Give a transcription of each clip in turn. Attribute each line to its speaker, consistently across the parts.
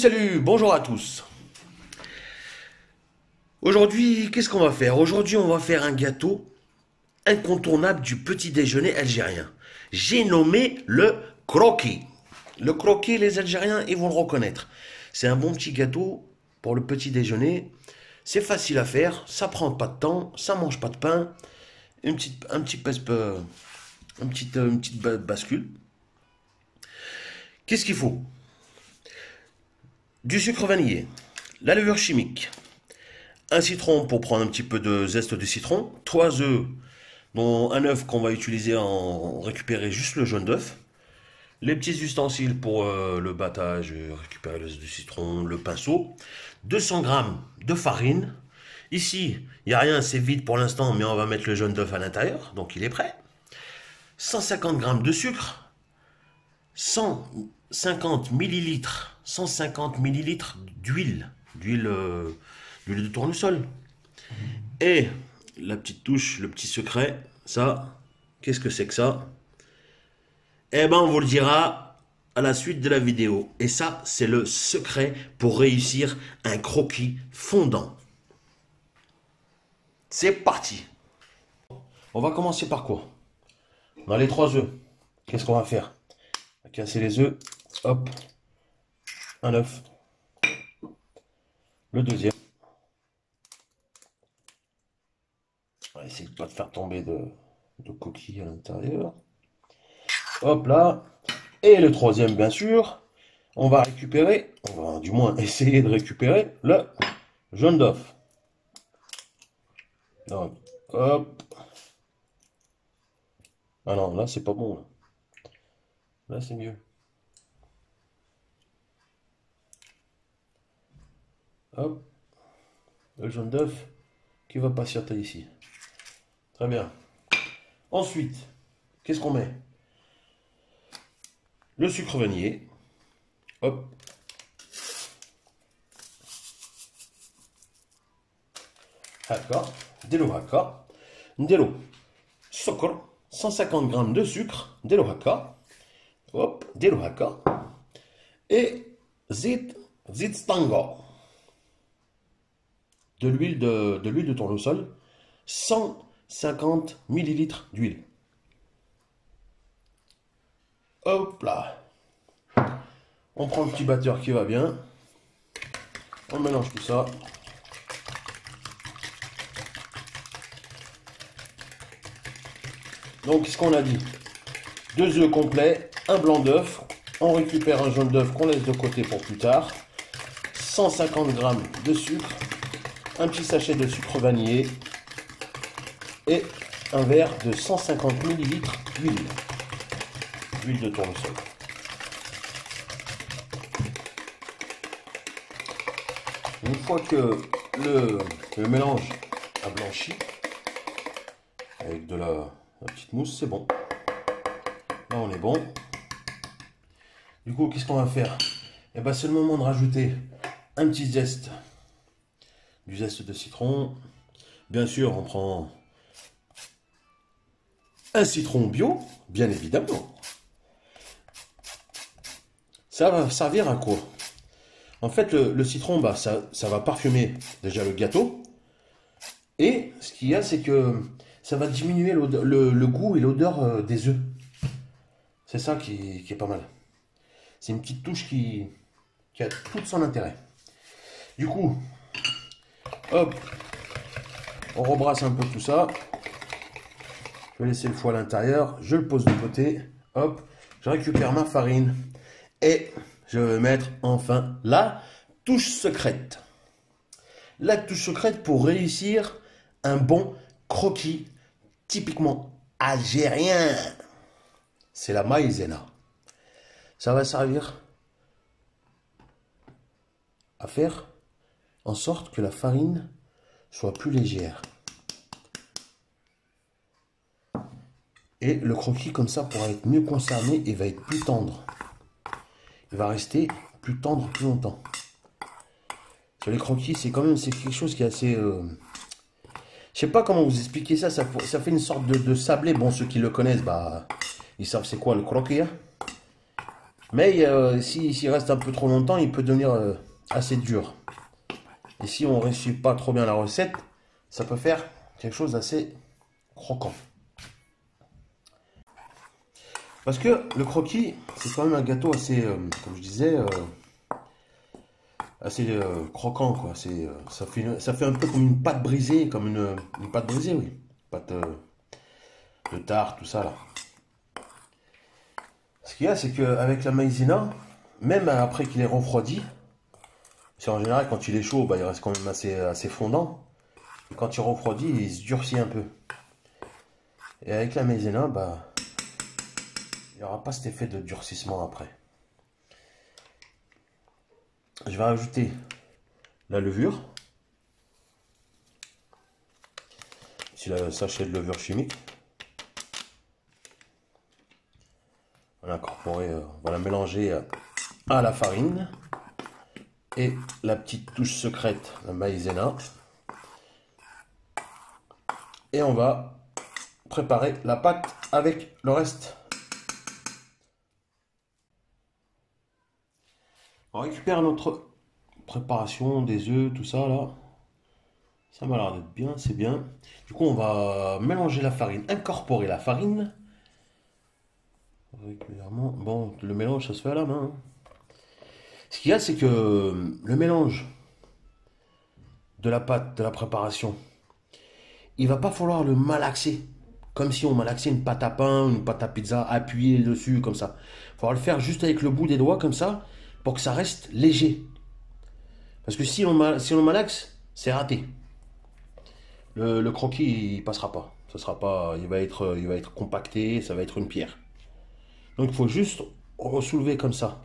Speaker 1: Salut, bonjour à tous. Aujourd'hui, qu'est-ce qu'on va faire? Aujourd'hui, on va faire un gâteau incontournable du petit déjeuner algérien. J'ai nommé le croquis. Le croquis, les Algériens, ils vont le reconnaître. C'est un bon petit gâteau pour le petit déjeuner. C'est facile à faire, ça prend pas de temps, ça mange pas de pain. Une petite bascule. Qu'est-ce qu'il faut? Du sucre vanillé, la levure chimique, un citron pour prendre un petit peu de zeste de citron, 3 œufs, dont un œuf qu'on va utiliser en récupérer juste le jaune d'œuf, les petits ustensiles pour le battage, récupérer le zeste de citron, le pinceau, 200 grammes de farine. Ici, il n'y a rien, c'est vide pour l'instant, mais on va mettre le jaune d'œuf à l'intérieur, donc il est prêt. 150 grammes de sucre, 150 millilitres d'huile de tournesol. Et la petite touche, le petit secret, ça, qu'est-ce que c'est que ça? Eh ben, on vous le dira à la suite de la vidéo. Et ça, c'est le secret pour réussir un croquis fondant. C'est parti. On va commencer par quoi? Dans les 3 œufs, qu'est-ce qu'on va faire? On va casser les œufs, hop, un œuf, le deuxième. On va essayer de ne pas faire tomber de coquilles à l'intérieur. Hop là. Et le troisième, bien sûr, on va récupérer, on va du moins essayer de récupérer le jaune d'œuf. Donc, hop. Ah non, là, c'est pas bon. Là, c'est mieux. Hop. Le jaune d'œuf qui va patienter ici. Très bien. Ensuite, qu'est-ce qu'on met? Le sucre vanillé. Hop. D'accord. Dello haka. Dello. Sucre. 150 grammes de sucre. Dello haka. Hop. Dello haka. Et zit stanga. De l'huile de tournesol. 150 millilitres d'huile. Hop là. On prend le petit batteur qui va bien. On mélange tout ça. Donc, ce qu'on a dit, 2 œufs complets, un blanc d'œuf. On récupère un jaune d'œuf qu'on laisse de côté pour plus tard. 150 grammes de sucre. Un petit sachet de sucre vanillé. Et un verre de 150 millilitres d'huile. Huile de tournesol. Une fois que le mélange a blanchi, avec de la petite mousse, c'est bon. Là, on est bon. Du coup, qu'est-ce qu'on va faire? Eh ben, c'est le moment de rajouter un petit zeste. Du zeste de citron. Bien sûr, on prend un citron bio, bien évidemment. Ça va servir à quoi? En fait, le citron, bah, ça va parfumer déjà le gâteau. Et ce qu'il y a, c'est que ça va diminuer le goût et l'odeur des œufs. C'est ça qui est pas mal. C'est une petite touche qui a tout son intérêt. Du coup, hop, on rebrasse un peu tout ça. Je vais laisser le foie à l'intérieur. Je le pose de côté. Hop, je récupère ma farine. Et je vais mettre enfin la touche secrète. La touche secrète pour réussir un bon croquis typiquement algérien. C'est la maïzena. Ça va servir à faire en sorte que la farine soit plus légère. Et le croquis comme ça pourra être mieux conservé et va être plus tendre. Il va rester plus tendre plus longtemps. Sur les croquis, c'est quelque chose qui est assez... Je sais pas comment vous expliquer ça. Ça fait une sorte de sablé. Bon, ceux qui le connaissent, bah, ils savent c'est quoi le croquis. Hein. Mais s'il reste un peu trop longtemps, il peut devenir assez dur. Et si on ne réussit pas trop bien la recette, ça peut faire quelque chose d'assez croquant. Parce que le croquis, c'est quand même un gâteau assez, comme je disais, assez croquant, quoi. Ça fait un peu comme une pâte brisée, comme une pâte brisée, oui. Pâte de tarte, tout ça, là. Ce qu'il y a, c'est qu'avec la maïzena, même après qu'il est refroidi, c'est en général quand il est chaud, bah, il reste quand même assez fondant. Et quand il refroidit, il se durcit un peu. Et avec la maïzena, bah, il n'y aura pas cet effet de durcissement après. Je vais rajouter la levure. C'est le sachet de levure chimique. On va l'incorporer, on va la mélanger à la farine. Et la petite touche secrète, la maïzena. Et on va préparer la pâte avec le reste. On récupère notre préparation des œufs, tout ça là. Ça m'a l'air d'être bien, c'est bien. Du coup, on va mélanger la farine, incorporer la farine. Régulièrement. Bon, le mélange, ça se fait à la main. Ce qu'il y a, c'est que le mélange de la pâte, de la préparation, il va pas falloir le malaxer. Comme si on malaxait une pâte à pain, une pâte à pizza, appuyée dessus, comme ça. Il faudra le faire juste avec le bout des doigts, comme ça, pour que ça reste léger. Parce que si on malaxe, c'est raté. Le croquis, il passera pas. Ça sera pas, il va être compacté, ça va être une pierre. Donc il faut juste soulever comme ça.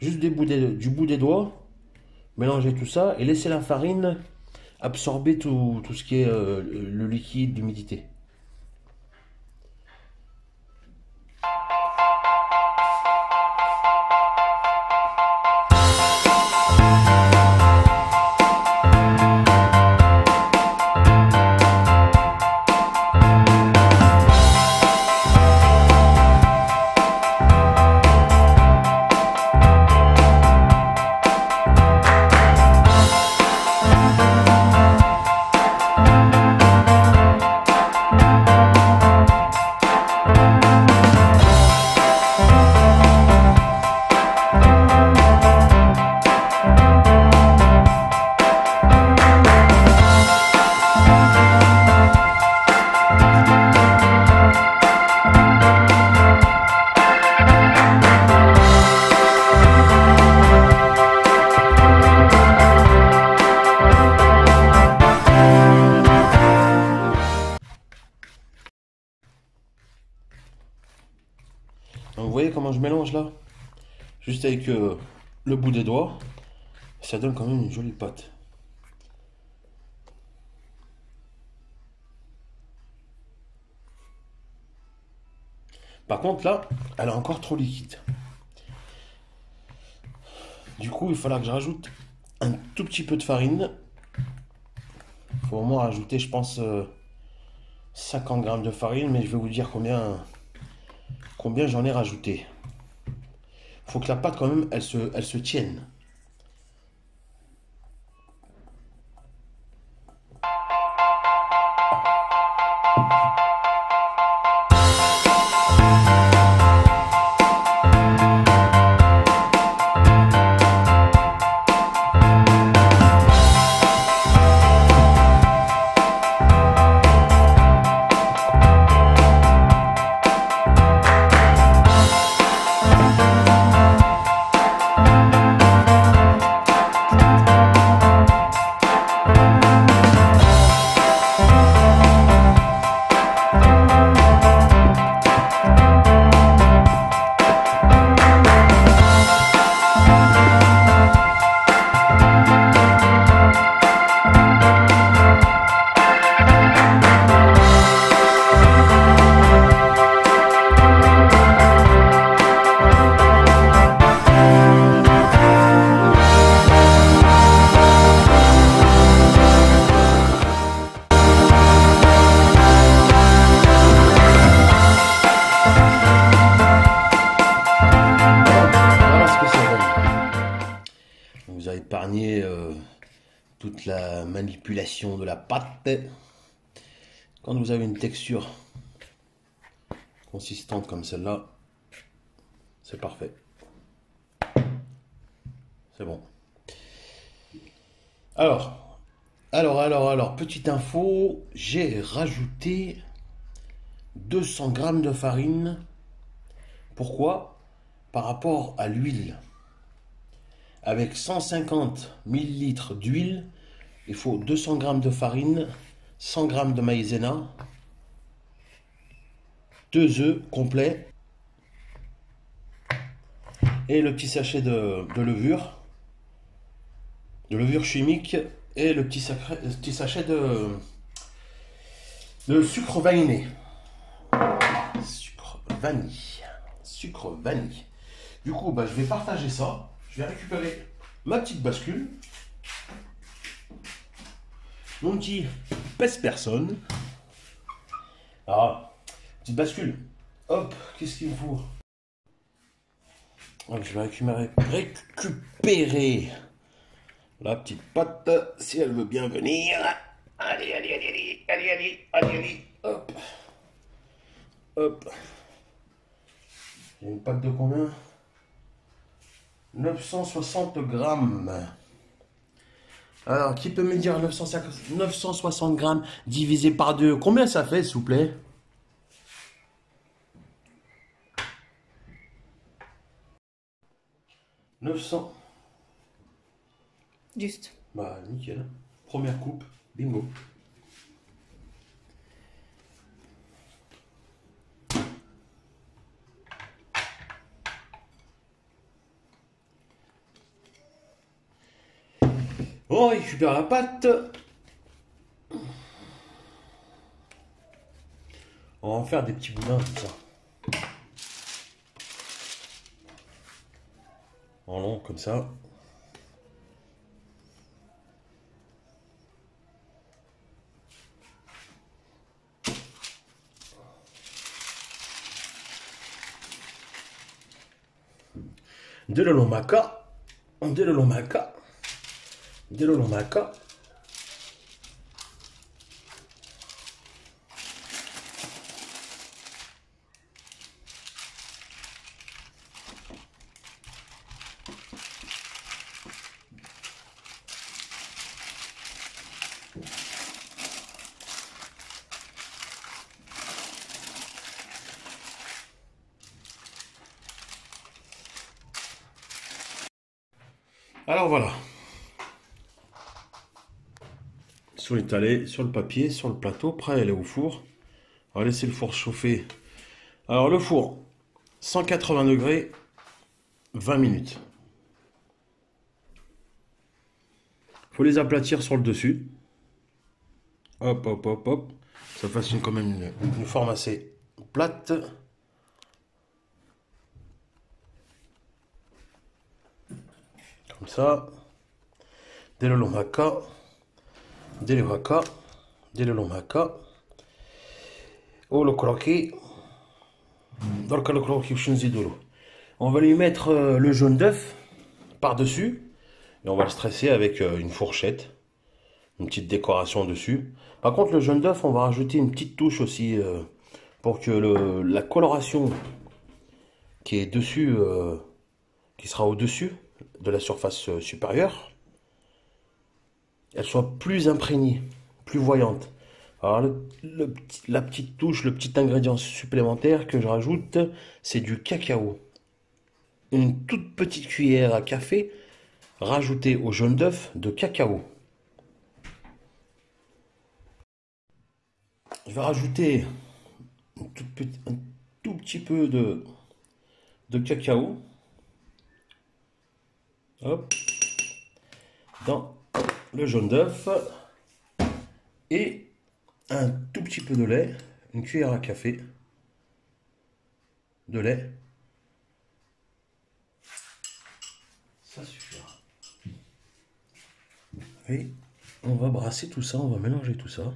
Speaker 1: Juste du bout des doigts, mélanger tout ça et laisser la farine absorber tout ce qui est le liquide, l'humidité. Donc vous voyez comment je mélange là? Juste avec le bout des doigts, ça donne quand même une jolie pâte. Par contre là, elle est encore trop liquide. Du coup, il falloir que je rajoute un tout petit peu de farine. Il faut au moins rajouter, je pense, 50 grammes de farine, mais je vais vous dire combien j'en ai rajouté. Il faut que la pâte quand même, elle se tienne. toute la manipulation de la pâte. Quand vous avez une texture consistante comme celle-là, c'est parfait. C'est bon. Alors, petite info, j'ai rajouté 200 g de farine. Pourquoi? Par rapport à l'huile. Avec 150 ml d'huile, il faut 200 g de farine, 100 g de maïzena, 2 œufs complets et le petit sachet de levure chimique et le petit sachet de sucre vanillé. Sucre vanille. Du coup, je vais partager ça. Je vais récupérer ma petite bascule. Mon petit pèse-personne. Ah, petite bascule. Hop, qu'est-ce qu'il me faut? Donc, je vais récupérer la petite pâte, si elle veut bien venir. Allez. Hop. Hop. J'ai une pâte de combien? 960 grammes. Alors, qui peut me dire 960 grammes divisé par 2? Combien ça fait, s'il vous plaît? 900.
Speaker 2: Juste.
Speaker 1: Bah, nickel. Première coupe, bingo. On récupère la pâte. On va en faire des petits boudins comme ça. En long comme ça. De l'olomaka. Alors voilà. Sur l'étalé, sur le papier, sur le plateau, prêt à aller au four. On va laisser le four chauffer. Alors le four, 180 degrés, 20 minutes. Il faut les aplatir sur le dessus. Hop. Ça fasse quand même une forme assez plate. Comme ça. Dès le lomaka. Oh le croquis. On va lui mettre le jaune d'œuf par-dessus. Et on va le stresser avec une fourchette. Une petite décoration dessus. Par contre, le jaune d'œuf, on va rajouter une petite touche aussi pour que la coloration qui est dessus, qui sera au-dessus de la surface supérieure, elle soit plus imprégnée, plus voyante. Alors la petite touche, le petit ingrédient supplémentaire que je rajoute, c'est du cacao. Une toute petite cuillère à café rajoutée au jaune d'œuf de cacao. Je vais rajouter un tout petit peu de cacao. Hop. Dans le jaune d'œuf. Et un tout petit peu de lait. Une cuillère à café de lait. Ça suffira. Et on va brasser tout ça, on va mélanger tout ça.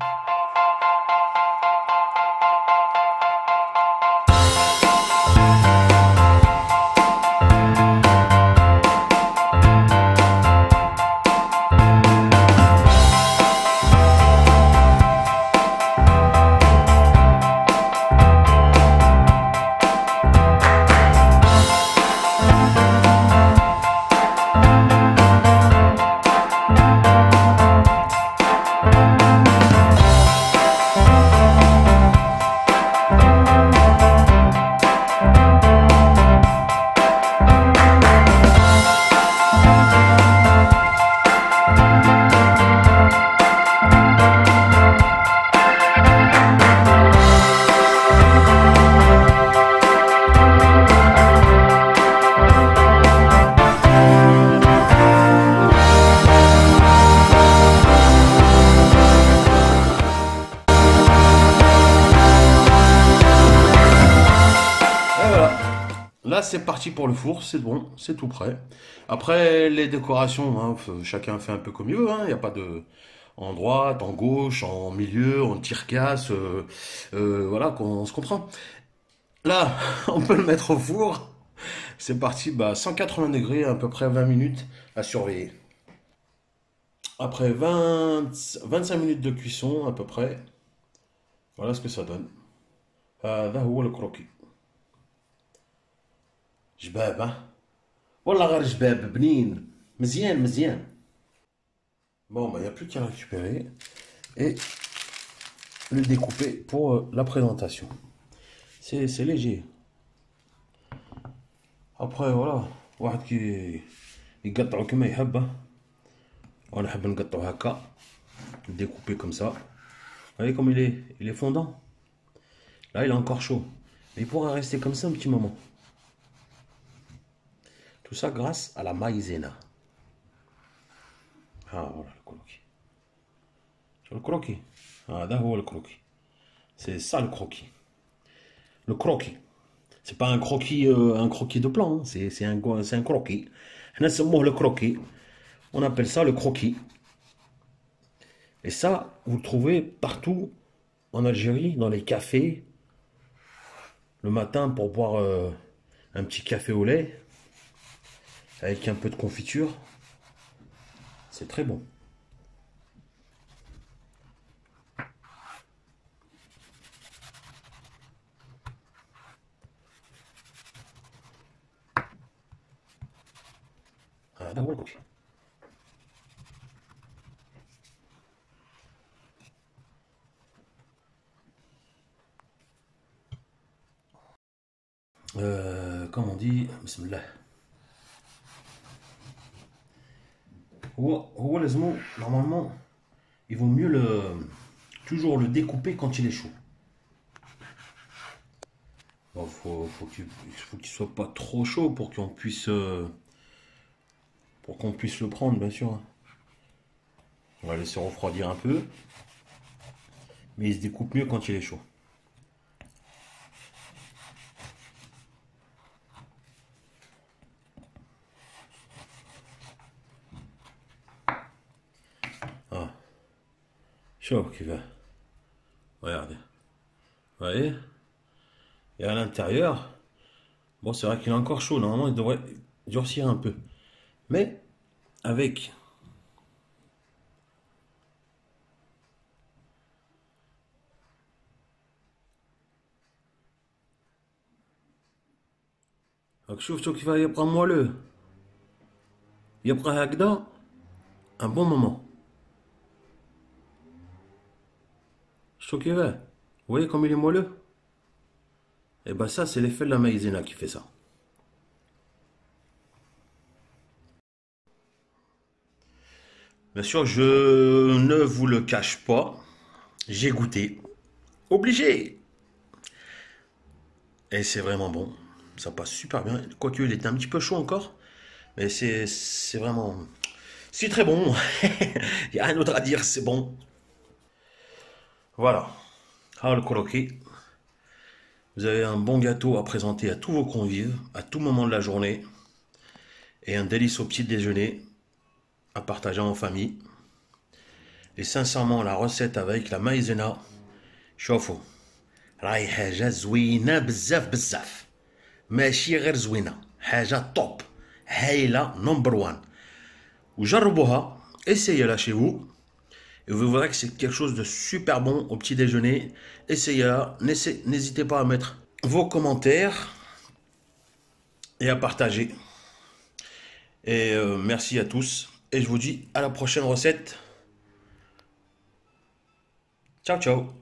Speaker 1: Là, c'est parti pour le four, c'est bon, c'est tout prêt. Après, les décorations, hein, chacun fait un peu comme il veut, hein. Il n'y a pas de en droite, en gauche, en milieu, en tire-casse, voilà, qu'on se comprend. Là, on peut le mettre au four. C'est parti, bah, 180 degrés, à peu près 20 minutes à surveiller. Après 25 minutes de cuisson, à peu près, voilà ce que ça donne. هذا هو الكروكي. جباب ها والله غير جباب بنين مزيان مزيان. Bon, bah, il n'y a plus qu'à récupérer et le découper pour la présentation. C'est léger. Après, voilà. واحد كي يقطعو كما يحب. وانا نحب نقطعو هكا. Découper comme ça. Vous voyez comme il est fondant. Là, il est encore chaud. Mais il pourra rester comme ça un petit moment. Tout ça grâce à la maïzena. Ah, voilà le croquis. Sur le croquis. Ah, d'accord, le croquis. C'est ça le croquis. Le croquis. C'est pas un croquis de plan, hein. C'est un croquis. Le croquis. On appelle ça le croquis. Et ça, vous le trouvez partout en Algérie, dans les cafés, le matin pour boire un petit café au lait, avec un peu de confiture. C'est très bon. Ah, d'accord, le croquis. Comme on dit, bismillah. Normalement, il vaut mieux toujours le découper quand il est chaud. Bon, faut qu'il soit pas trop chaud pour qu'on puisse, le prendre, bien sûr. On va laisser refroidir un peu, mais il se découpe mieux quand il est chaud. Ah, chaud qui va. Regardez. Vous voyez? Et à l'intérieur, bon, c'est vrai qu'il est encore chaud. Normalement, il devrait durcir un peu. Mais avec شوف كيف يبقى moelleux. يبقى هكذا un bon moment. شوف كيف. Vous voyez comme il est moelleux? Et ben ça, c'est l'effet de la maïzena qui fait ça. Bien sûr, je ne vous le cache pas. J'ai goûté. Obligé. Et c'est vraiment bon. Ça passe super bien. Quoique, il était un petit peu chaud encore. Mais c'est vraiment... C'est très bon. Il n'y a rien d'autre à dire, c'est bon. Voilà. Ah, le croquis. Vous avez un bon gâteau à présenter à tous vos convives, à tout moment de la journée. Et un délice au petit déjeuner à partager en famille. Et sincèrement, la recette avec la maïzena, شوفوا راهي حاجة زوينة بزاف بزاف. ماشي غير زوينة، حاجة توب هايلة نمبر وان. وجربوها، essayez-la chez vous. Et vous verrez que c'est quelque chose de super bon au petit déjeuner. Essayez-la, n'hésitez pas à mettre vos commentaires et à partager. Et merci à tous. Et je vous dis à la prochaine recette. Ciao, ciao.